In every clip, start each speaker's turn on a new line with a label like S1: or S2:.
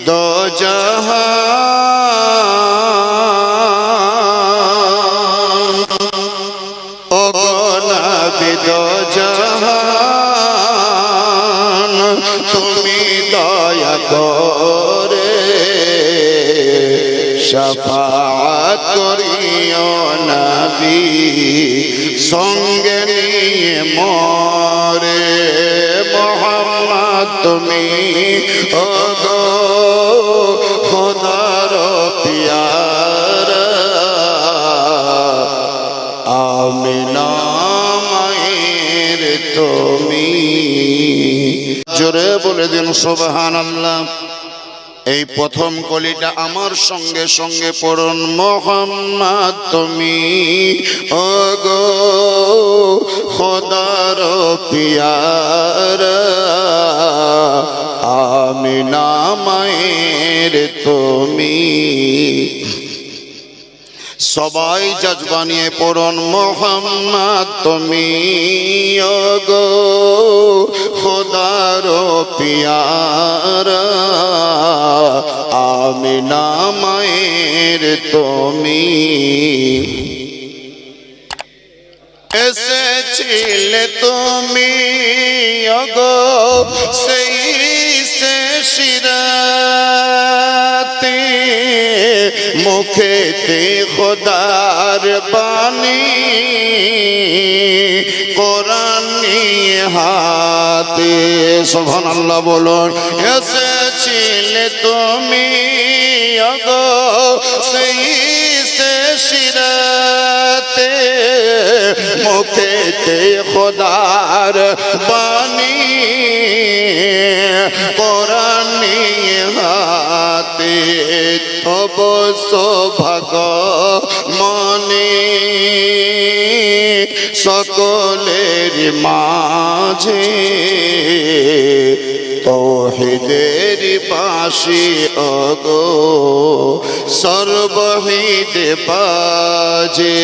S1: দো জাহান ও গো নবী দো জাহান তুমি দয়া করে শাফাআত করিও নবী সঙ্গে নিয়ে মরে মোহাম্মদ তুমি ওগো খোদার পিয়ারা আমিনা মায়ের তুমি জোরে বলে দিন সুবহানাল্লাহ। এই প্রথম কলিটা আমার সঙ্গে সঙ্গে পড়ুন মোহাম্মদ তুমি ওগো খোদার পিয়ারা আমিনা মায়ের তুমি সবাই জজবা নিয়ে পড়ুন মোহাম্মদ তুমি ওগো খোদার পিয়ারা আমিনা মায়ের তুমি এসেছিলে তুমি ওগো সেই শিরাতে মুখেতে খোদার বাণী কোরআন নিয়ে হাতে সুবহানাল্লাহ বলুন এসেছিলে তুমি ওগো সেই শিরাতে মুখেতে খোদার বাণী কোরআন নিয়ে হাতে তব সৌভাগ্য মনে সকলের মাঝে তৌহিদের বাঁশি ওগো সর্বহিত বাজে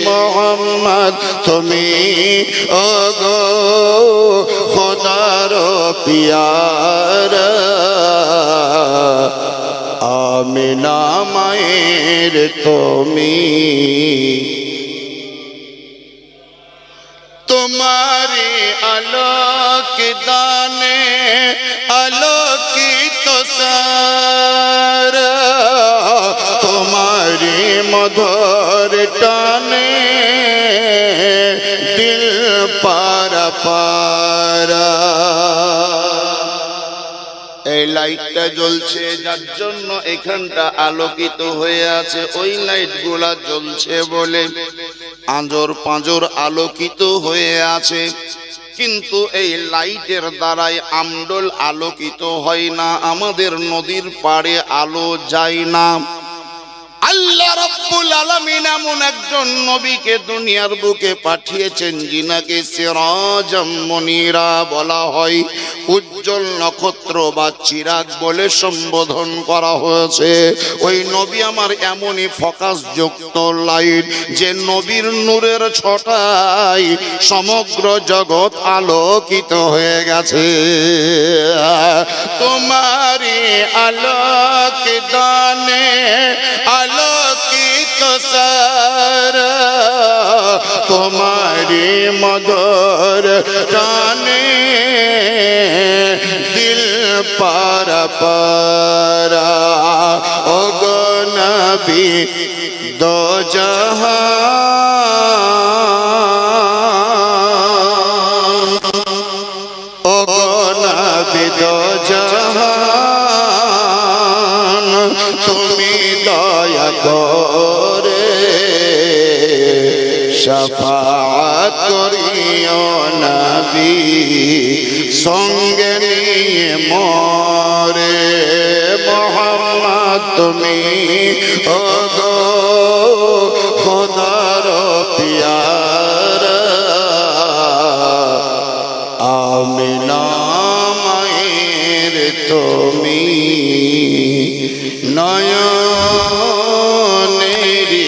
S1: মোহাম্মদ তুমি ওগো খোদার পিয়ারা আমিনা মায়ের তুমি তোমারি আলোক দানে আলোকিত সারা তোমারি মধুর টানে দিল পারা পারা এই লাইটটা জ্বলছে যার জন্য এখানটা আলোকিত হয়ে আছে ওই লাইটগুলা জ্বলছে বলে আঁজর পাঁজর আলোকিত হয়ে আছে কিন্তু এই লাইটের দ্বারাই আমডোল আলোকিত হয় না আমাদের নদীর পাড়ে আলো যায় না আল্লাহ রাব্বুল আলামিন এমন একজন নবীকে দুনিয়ার বুকে পাঠিয়েছেন যিনাকে সিরাজাম মুনিরা বলা হয় উজ্জ্বল নক্ষত্র বা চিরাগ বলে সম্বোধন করা হয়েছে ওই নবী আমার এমনই ফোকাস যুক্ত লাইট যে নবীর নূরের ছটায় সমগ্র জগৎ আলোকিত হয়ে গেছে তোমারি আলোক দানে আলোকিত সারা তোমারি মধুর টানে দিল পারা পারা ওগো নবী দো জাহান ওগো নবী দো জাহান তুমি দয়া করে শাফাআত করিও নবী সঙ্গে নিয়ে মরে মোহাম্মদ তুমি ওগো খোদার পিয়ারা আমিনা মায়ের তুমি নয়নেরি